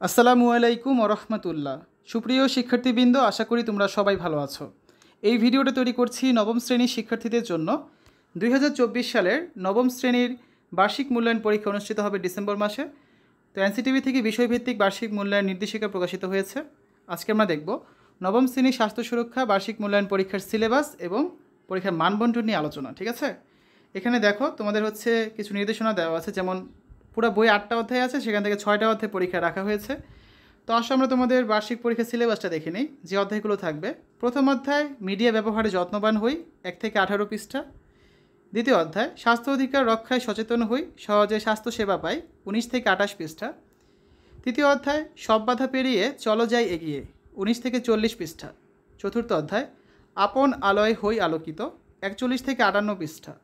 আসসালামু আলাইকুম ওরহমতুল্লাহ। সুপ্রিয় শিক্ষার্থীবৃন্দ, আশা করি তোমরা সবাই ভালো আছো। এই ভিডিওটা তৈরি করছি নবম শ্রেণীর শিক্ষার্থীদের জন্য। 2024 সালের নবম শ্রেণীর বার্ষিক মূল্যায়ন পরীক্ষা অনুষ্ঠিত হবে ডিসেম্বর মাসে। তো এনসিটিভি থেকে বিষয়ভিত্তিক বার্ষিক মূল্যায়ন নির্দেশিকা প্রকাশিত হয়েছে। আজকে আমরা দেখব নবম শ্রেণীর স্বাস্থ্য সুরক্ষা বার্ষিক মূল্যায়ন পরীক্ষার সিলেবাস এবং পরীক্ষার মানবন্টন নিয়ে আলোচনা। ঠিক আছে, এখানে দেখো তোমাদের হচ্ছে কিছু নির্দেশনা দেওয়া আছে, যেমন পুরো বই 8টা অধ্যায় আছে, সেখান থেকে 6টা অধ্যায় পরীক্ষা রাখা হয়েছে। তো আসলে আমরা তোমাদের বার্ষিক পরীক্ষার সিলেবাসটা দেখে নিই, যে অধ্যায়গুলো থাকবে। প্রথম অধ্যায় মিডিয়া ব্যবহারে যত্নবান হই, 1 থেকে 18 পৃষ্ঠা। দ্বিতীয় অধ্যায় স্বাস্থ্য অধিকার রক্ষায় সচেতন হই, সহজে স্বাস্থ্য সেবা পাই, 19 থেকে 28 পৃষ্ঠা। তৃতীয় অধ্যায় সব বাধা পেরিয়ে চলো যাই এগিয়ে, 19 থেকে 40 পৃষ্ঠা। চতুর্থ অধ্যায় আপন আলোয় হই আলোকিত, 41 থেকে 58 পৃষ্ঠা।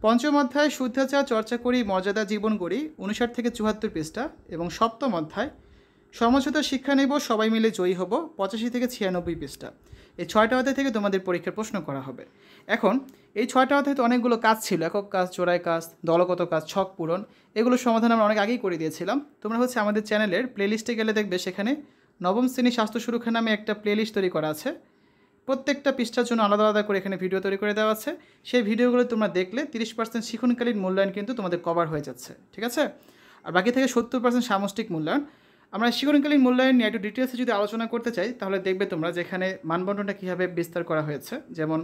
পঞ্চম অধ্যায় শুদ্ধাচার চর্চা করি মর্যাদা জীবন গড়ি, 59 থেকে 74 পৃষ্ঠা। এবং সপ্তম অধ্যায় সমঝোতার শিক্ষা নেব সবাই মিলে জয়ী হব, 85 থেকে 96 পৃষ্ঠা। এই 6টা অধ্যায় থেকে তোমাদের পরীক্ষার প্রশ্ন করা হবে। এখন এই 6টা অধ্যায়তে অনেকগুলো কাজ ছিল, একক কাজ, চোরাই কাজ, দলগত কাজ, ছক পূরণ, এগুলোর সমাধান আমরা অনেক আগেই করে দিয়েছিলাম। তোমরা হচ্ছে আমাদের চ্যানেলের প্লেলিস্টে গেলে দেখবে সেখানে নবম শ্রেণী স্বাস্থ্য সুরক্ষা নামে একটা প্লেলিস্ট তৈরি করা আছে। প্রত্যেকটা পৃষ্ঠার জন্য আলাদা আলাদা করে এখানে ভিডিও তৈরি করে দেওয়া আছে। সেই ভিডিওগুলো তোমরা দেখলে 30% শিক্ষণকালীন মূল্যায়ন কিন্তু তোমাদের কভার হয়ে যাচ্ছে। ঠিক আছে, আর বাকি থেকে 70% সামষ্টিক মূল্যায়ন। আমরা শিক্ষণকালীন মূল্যায়ন নিয়ে একটু ডিটেলসে যদি আলোচনা করতে চাই, তাহলে দেখবে তোমরা যেখানে মানবন্টনটা কীভাবে বিস্তার করা হয়েছে। যেমন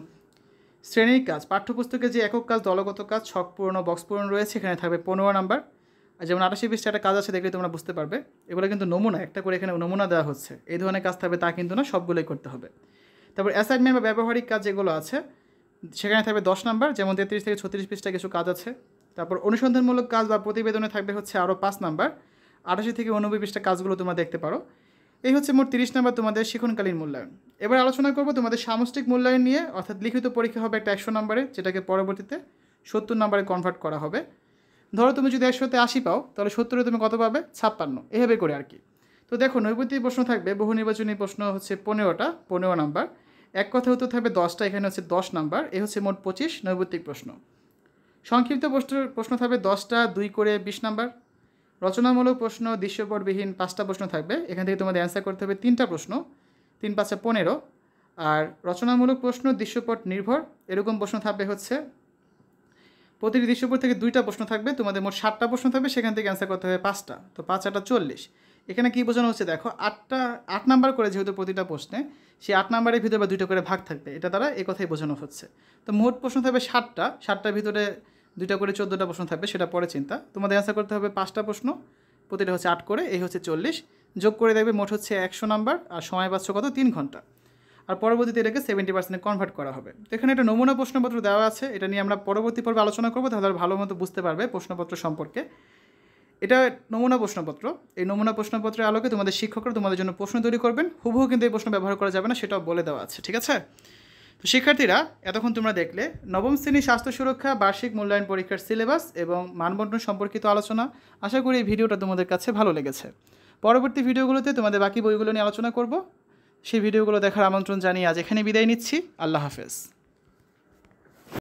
শ্রেণীর কাজ, পাঠ্যপুস্তকে যে একক কাজ, দলগত কাজ, ছক পূরণ, বক্স পূরণ রয়েছে, এখানে থাকবে 15 নাম্বার। আর যেমন 88 পৃষ্ঠা একটা কাজ আছে, দেখলে তোমরা বুঝতে পারবে এগুলো কিন্তু নমুনা, একটা করে এখানে নমুনা দেওয়া হচ্ছে। এই ধরনের কাজ থাকবে তা কিন্তু না, সবগুলোই করতে হবে। তারপর অ্যাসাইনমেন্ট বা ব্যবহারিক কাজ যেগুলো আছে সেখানে থাকবে 10 নাম্বার, যেমন 33 থেকে 36 পৃষ্ঠা কিছু কাজ আছে। তারপর অনুসন্ধানমূলক কাজ বা প্রতিবেদনে থাকবে হচ্ছে আরও 5 নাম্বার, 88 থেকে 89 পৃষ্ঠা কাজগুলো তোমরা দেখতে পারো। এই হচ্ছে মোট 30 নাম্বার তোমাদের শিক্ষণকালীন মূল্যায়ন। এবার আলোচনা করব তোমাদের সামষ্টিক মূল্যায়ন নিয়ে, অর্থাৎ লিখিত পরীক্ষা হবে একটা 100 নাম্বারে, যেটাকে পরবর্তীতে 70 নাম্বারে কনভার্ট করা হবে। ধরো তুমি যদি 100-তে 80 পাও, তাহলে 70-এ তুমি কত পাবে? 56, এভাবে করে আর কি। তো দেখো নৈর্ব্যক্তিক প্রশ্ন থাকবে, বহু নির্বাচনী প্রশ্ন হচ্ছে 15টা, 15 নাম্বার। এক কথা উত্তর থাকবে 10টা, এখানে হচ্ছে 10 নাম্বার। এ হচ্ছে মোট 25 নৈর্ব্যক্তিক প্রশ্ন। সংক্ষিপ্ত প্রশ্ন থাকবে 10টা, 2 করে 20 নাম্বার। রচনামূলক প্রশ্ন দৃশ্যপটবিহীন 5টা প্রশ্ন থাকবে, এখান থেকে তোমাদের অ্যান্সার করতে হবে 3টা প্রশ্ন, 3 5 15। আর রচনামূলক প্রশ্ন দৃশ্যপট নির্ভর, এরকম প্রশ্ন থাকবে হচ্ছে প্রতিটি দৃশ্যপট থেকে 2টা প্রশ্ন থাকবে, তোমাদের মোট 7টা প্রশ্ন থাকবে, সেখান থেকে অ্যান্সার করতে হবে 5টা। তো 5 8 40। এখানে কী বোঝানো হচ্ছে দেখো, 8 নাম্বার করে যেহেতু প্রতিটা প্রশ্নে, সেই 8 নাম্বারের ভিতরে বা 2টা করে ভাগ থাকবে, এটা দ্বারা এই কথাই বোঝানো হচ্ছে। তো মোট প্রশ্ন থাকবে 7টা, 7টার ভিতরে 2টা করে 14টা প্রশ্ন থাকবে, সেটা পরে চিন্তা। তোমাদের অ্যান্সার করতে হবে 5টা প্রশ্ন, প্রতিটা হচ্ছে 8 করে, এই হচ্ছে 40। যোগ করে দেখবে মোট হচ্ছে 100 নাম্বার, আর সময় পাচ্ছ কত? 3 ঘন্টা। আর পরবর্তীতে এটাকে 70% কনভার্ট করা হবে। তো এখানে একটা নমুনা প্রশ্নপত্র দেওয়া আছে, এটা নিয়ে আমরা পরবর্তী পর্বে আলোচনা করবো, তাহলে ভালো মতো বুঝতে পারবে প্রশ্নপত্র সম্পর্কে। এটা নমুনা প্রশ্নপত্র, এই নমুনা প্রশ্নপত্রের আলোকে তোমাদের শিক্ষকরা তোমাদের জন্য প্রশ্ন তৈরি করবেন। হুবহু কিন্তু এই প্রশ্ন ব্যবহার করা যাবে না, সেটাও বলে দেওয়া আছে। ঠিক আছে, তো শিক্ষার্থীরা এতক্ষণ তোমরা দেখলে নবম শ্রেণীর স্বাস্থ্য সুরক্ষা বার্ষিক মূল্যায়ন পরীক্ষার সিলেবাস এবং মানবন্টন সম্পর্কিত আলোচনা। আশা করি এই ভিডিওটা তোমাদের কাছে ভালো লেগেছে। পরবর্তী ভিডিওগুলোতে তোমাদের বাকি বইগুলো নিয়ে আলোচনা করব। সেই ভিডিওগুলো দেখার আমন্ত্রণ জানিয়ে আজ এখানে বিদায় নিচ্ছি। আল্লাহ হাফেজ।